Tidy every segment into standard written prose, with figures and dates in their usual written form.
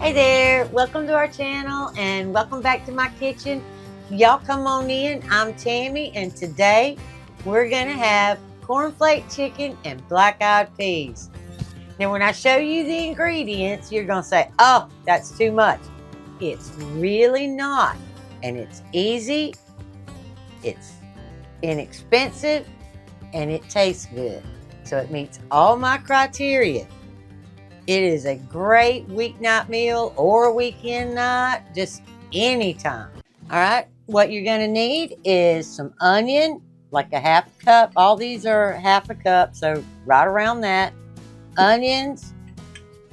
Hey there, welcome to our channel and welcome back to my kitchen. Y'all come on in. I'm Tammy and today we're gonna have cornflake chicken and black-eyed peas. Now when I show you the ingredients, you're gonna say, oh, that's too much. It's really not. And it's easy, it's inexpensive, and it tastes good. So it meets all my criteria. It is a great weeknight meal or a weekend night, just anytime. All right, what you're gonna need is some onion, like a half cup. All these are half a cup, so right around that. Onions,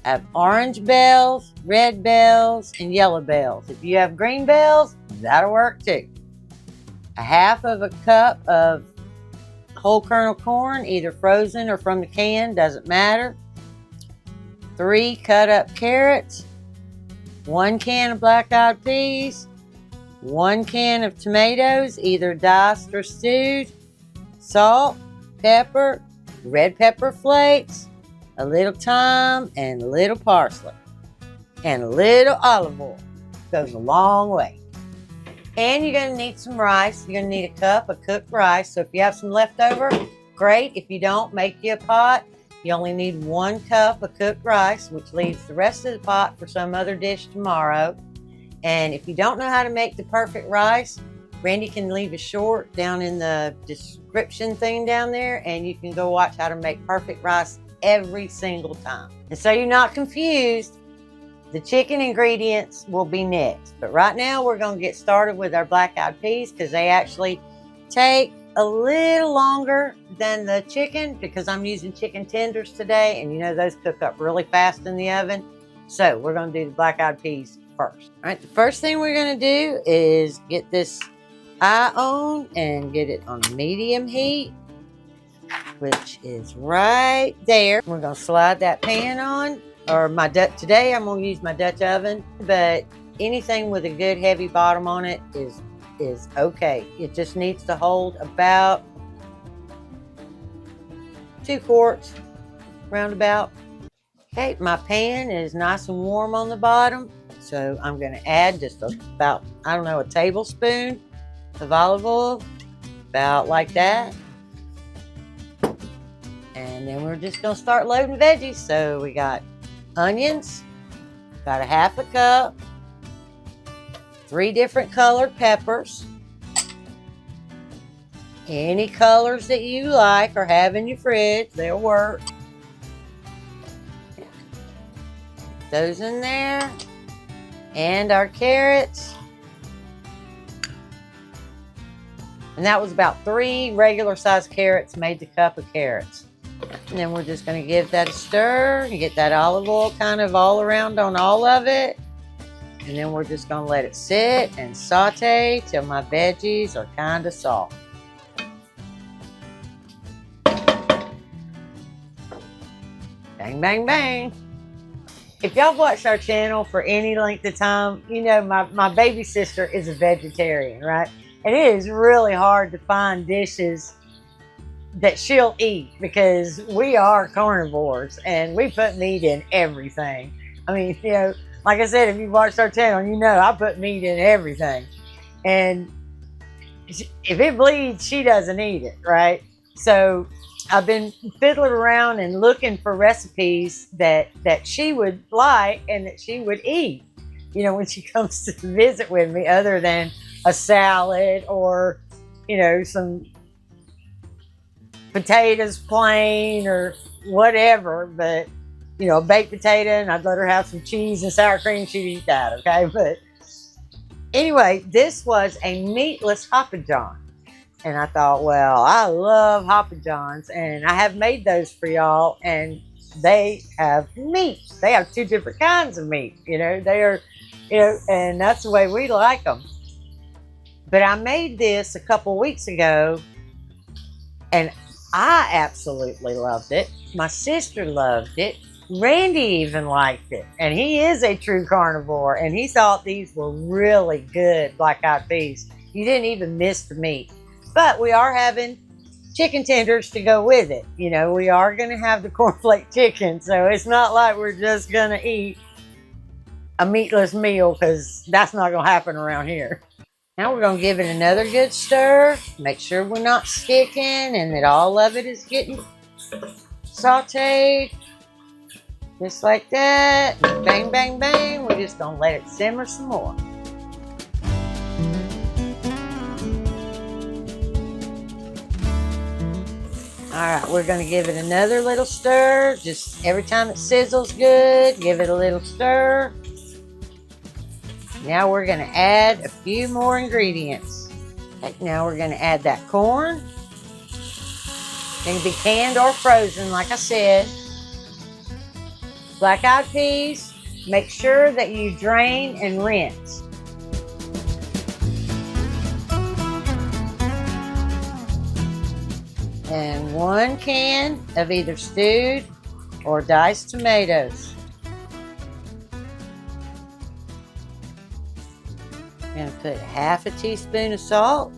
I have orange bells, red bells, and yellow bells. If you have green bells, that'll work too. A half of a cup of whole kernel corn, either frozen or from the can, doesn't matter. 3 cut up carrots, 1 can of black-eyed peas, 1 can of tomatoes, either diced or stewed, salt, pepper, red pepper flakes, a little thyme, and a little parsley, and a little olive oil. Goes a long way. And you're going to need some rice. You're going to need a cup of cooked rice. So if you have some leftover, great. If you don't, make you a pot. You only need 1 cup of cooked rice, which leaves the rest of the pot for some other dish tomorrow. And if you don't know how to make the perfect rice, Randy can leave a short down in the description thing down there, and you can go watch how to make perfect rice every single time. And so you're not confused, the chicken ingredients will be next. But right now we're going to get started with our black-eyed peas because they actually take a little longer than the chicken because I'm using chicken tenders today, and you know those cook up really fast in the oven. So we're going to do the black-eyed peas first. All right, the first thing we're going to do is get this eye on and get it on medium heat, which is right there. We're going to slide that pan on, or today I'm going to use my Dutch oven, but anything with a good heavy bottom on it is okay. It just needs to hold about 2 quarts, roundabout. Okay, my pan is nice and warm on the bottom, so I'm going to add just about, I don't know, a tablespoon of olive oil, about like that. And then we're just going to start loading veggies. So we got onions, got a half a cup, 3 different colored peppers, any colors that you like or have in your fridge, they'll work. Those in there, and our carrots. And that was about 3 regular sized carrots made the cup of carrots. And then we're just going to give that a stir and get that olive oil kind of all around on all of it. And then we're just going to let it sit and saute till my veggies are kind of soft. Bang, bang, bang. If y'all watched our channel for any length of time, you know my baby sister is a vegetarian, right? And it is really hard to find dishes that she'll eat because we are carnivores and we put meat in everything. I mean, you know, like I said, if you watched our channel, you know I put meat in everything. And if it bleeds, she doesn't eat it, right? So I've been fiddling around and looking for recipes that she would like and that she would eat, you know, when she comes to visit with me, other than a salad or, you know, some potatoes plain or whatever. But you know, a baked potato, and I'd let her have some cheese and sour cream, she'd eat that, okay? But anyway, this was a meatless Hoppin John. And I thought, well, I love Hoppin Johns, and I have made those for y'all, and they have meat. They have 2 different kinds of meat, you know? They are, you know, and that's the way we like them. But I made this a couple weeks ago, and I absolutely loved it. My sister loved it. Randy even liked it, and he is a true carnivore, and he thought these were really good black-eyed peas. You didn't even miss the meat. But we are having chicken tenders to go with it. You know, we are going to have the cornflake chicken, so it's not like we're just going to eat a meatless meal because that's not going to happen around here. Now we're going to give it another good stir. Make sure we're not sticking and that all of it is getting sauteed. Just like that. Bang, bang, bang. We're just going to let it simmer some more. Alright, we're going to give it another little stir. Just every time it sizzles good, give it a little stir. Now we're going to add a few more ingredients. Okay, now we're going to add that corn. It can be canned or frozen, like I said. Black-eyed peas. Make sure that you drain and rinse. And 1 can of either stewed or diced tomatoes. I'm going to put half a teaspoon of salt.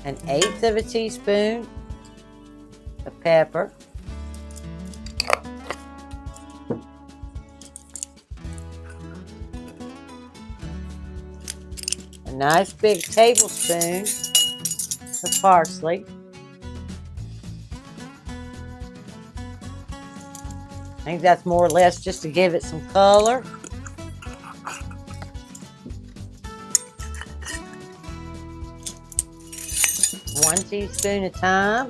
An 1/8 of a teaspoon of pepper. A nice big tablespoon of parsley. I think that's more or less just to give it some color. One teaspoon of thyme.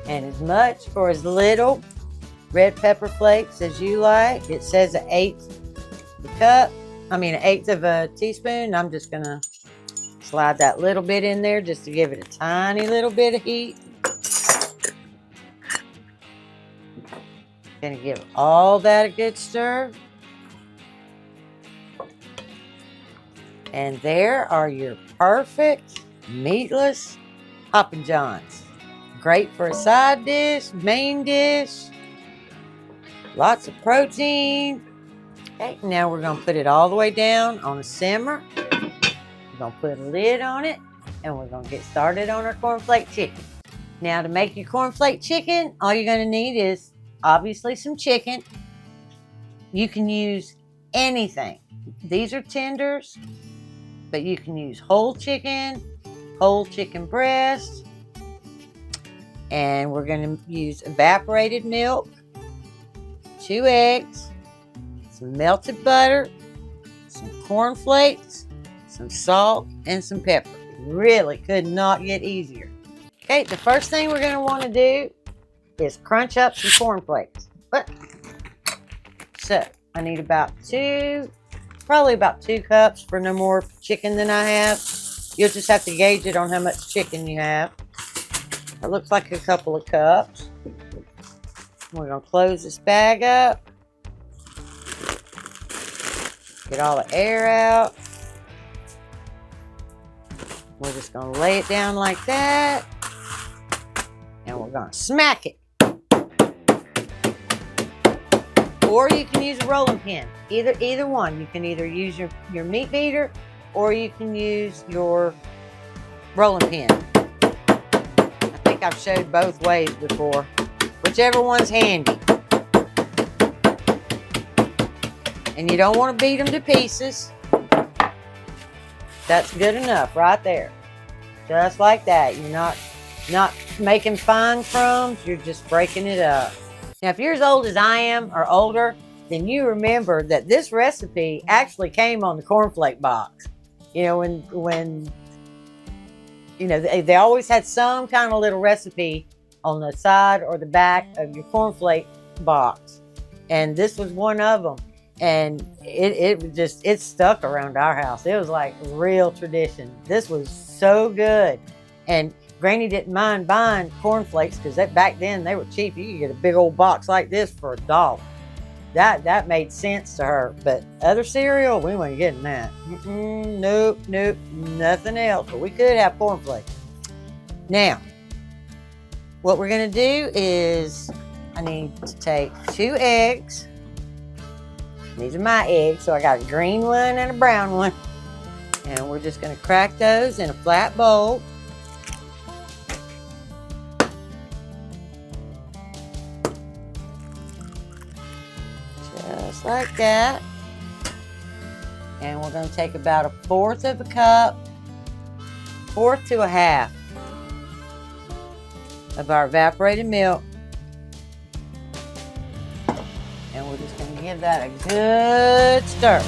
And as much or as little red pepper flakes as you like. It says an 1/8 of a teaspoon. I'm just gonna slide that little bit in there just to give it a tiny little bit of heat. Gonna give all that a good stir. And there are your perfect meatless Hoppin Johns. Great for a side dish, main dish. Lots of protein. Okay, now we're gonna put it all the way down on a simmer. We're gonna put a lid on it and we're gonna get started on our cornflake chicken. Now to make your cornflake chicken, all you're gonna need is obviously some chicken. You can use anything. These are tenders, but you can use whole chicken breast, and we're going to use evaporated milk, 2 eggs, some melted butter, some corn flakes, some salt, and some pepper. Really could not get easier. Okay, the first thing we're going to want to do is crunch up some corn flakes. So I need probably about 2 cups for no more chicken than I have. You'll just have to gauge it on how much chicken you have. It looks like a couple of cups. We're going to close this bag up. Get all the air out. We're just going to lay it down like that. And we're going to smack it. Or you can use a rolling pin. Either one. You can either use your meat beater or you can use your rolling pin. I think I've showed both ways before. Whichever one's handy. And you don't want to beat them to pieces. That's good enough right there. Just like that. You're not making fine crumbs. You're just breaking it up. Now, if you're as old as I am or older, then you remember that this recipe actually came on the cornflake box. You know, when you know, they always had some kind of little recipe on the side or the back of your cornflake box. And this was one of them. And it stuck around our house. It was like real tradition. This was so good. And Granny didn't mind buying cornflakes because back then they were cheap. You could get a big old box like this for $1. That made sense to her. But other cereal, we weren't getting that. Nope, nothing else. But we could have cornflakes. Now, what we're going to do is I need to take 2 eggs. These are my eggs, so I got a green one and a brown one. And we're just going to crack those in a flat bowl. Just like that. And we're going to take about 1/4 of a cup, 1/4 to 1/2 of our evaporated milk. And we're just going to give that a good stir.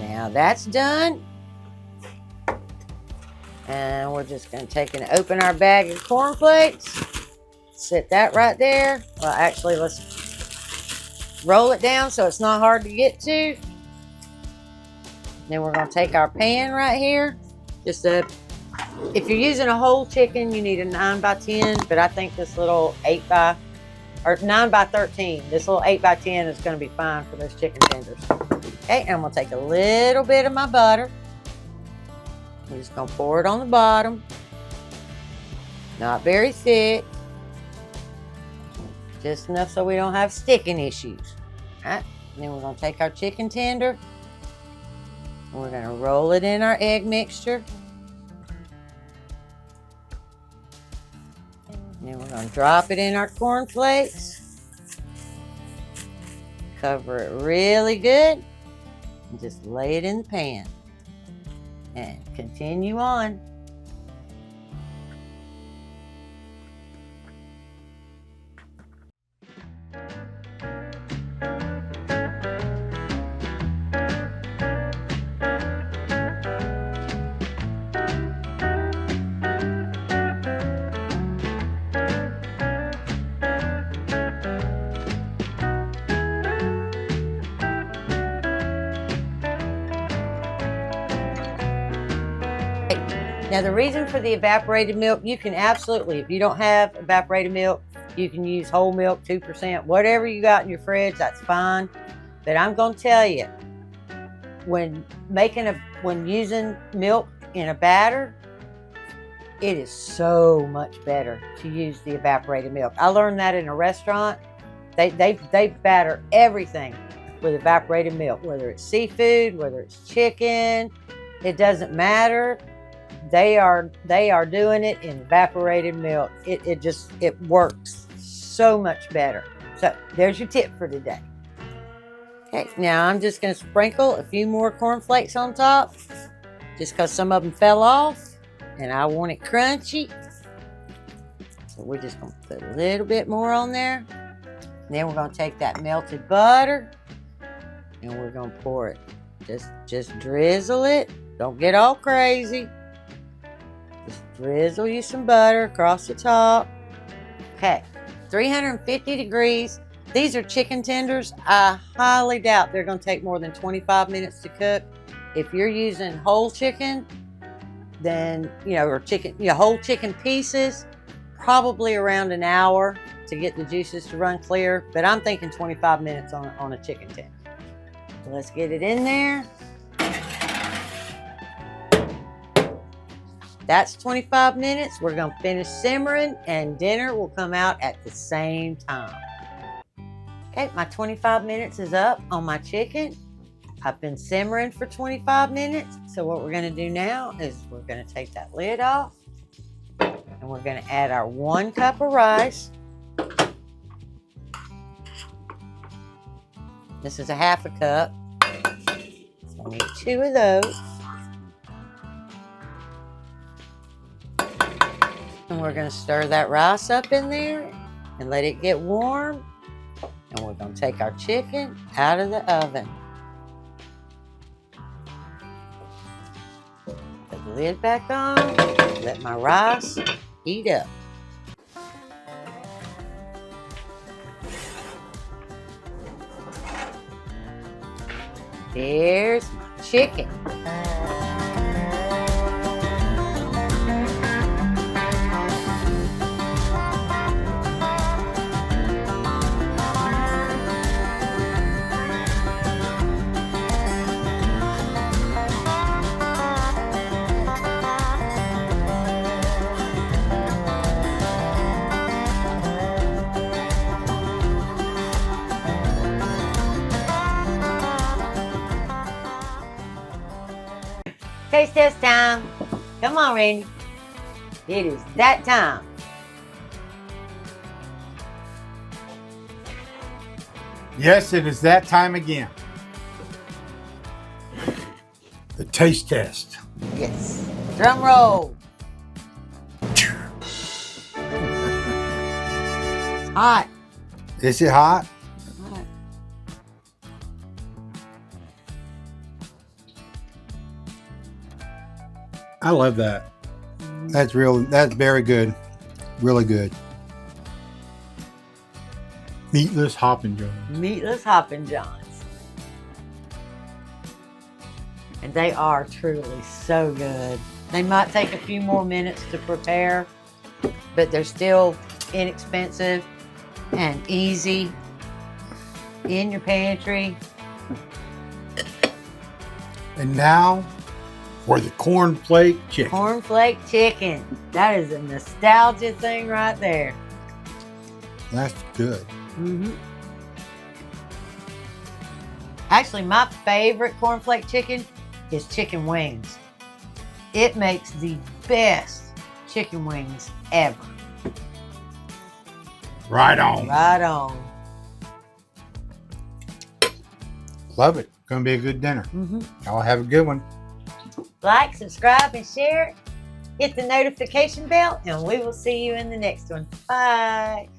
Now that's done. And we're just going to take and open our bag of cornflakes. Sit that right there. Well, actually, let's roll it down so it's not hard to get to. Then we're going to take our pan right here. If you're using a whole chicken, you need a 9x10, but I think this little 9x13, this little 8x10 is going to be fine for those chicken tenders. Okay, and I'm going to take a little bit of my butter. I'm just going to pour it on the bottom. Not very thick. Just enough so we don't have sticking issues. All right, and then we're going to take our chicken tender. And we're going to roll it in our egg mixture. And then we're going to drop it in our cornflakes. Cover it really good. And just lay it in the pan. And continue on. Now the reason for the evaporated milk, you can absolutely, if you don't have evaporated milk, you can use whole milk, 2%, whatever you got in your fridge, that's fine. But I'm going to tell you, when using milk in a batter, it is so much better to use the evaporated milk. I learned that in a restaurant. They batter everything with evaporated milk, whether it's seafood, whether it's chicken, it doesn't matter. They are doing it in evaporated milk. It works so much better. So there's your tip for today. Okay, now I'm just going to sprinkle a few more cornflakes on top, just because some of them fell off, and I want it crunchy. So we're just going to put a little bit more on there. And then we're going to take that melted butter, and we're going to pour it. Just drizzle it. Don't get all crazy. Just drizzle you some butter across the top. Okay, 350 degrees. These are chicken tenders. I highly doubt they're going to take more than 25 minutes to cook. If you're using whole chicken, then, or whole chicken pieces, probably around an hour to get the juices to run clear. But I'm thinking 25 minutes on a chicken tender. So let's get it in there. That's 25 minutes. We're going to finish simmering, and dinner will come out at the same time. Okay, my 25 minutes is up on my chicken. I've been simmering for 25 minutes. So what we're going to do now is we're going to take that lid off, and we're going to add our 1 cup of rice. This is a 1/2 cup. So I need 2 of those. And we're going to stir that rice up in there and let it get warm. And we're going to take our chicken out of the oven. Put the lid back on. Let my rice heat up. There's my chicken. Taste test time. Come on, Randy. It is that time. Yes, it is that time again. The taste test. Yes. Drum roll. It's hot. Is it hot? Hot. I love that. That's very good. Really good. Meatless Hoppin Johns. Meatless Hoppin Johns. And they are truly so good. They might take a few more minutes to prepare, but they're still inexpensive and easy in your pantry. And now for the cornflake chicken. Cornflake chicken. That is a nostalgia thing right there. That's good. Actually, my favorite cornflake chicken is chicken wings. It makes the best chicken wings ever. Right on. Right on. Love it. Gonna be a good dinner. Y'all have a good one. Like, subscribe, and share. Hit the notification bell, and we will see you in the next one. Bye.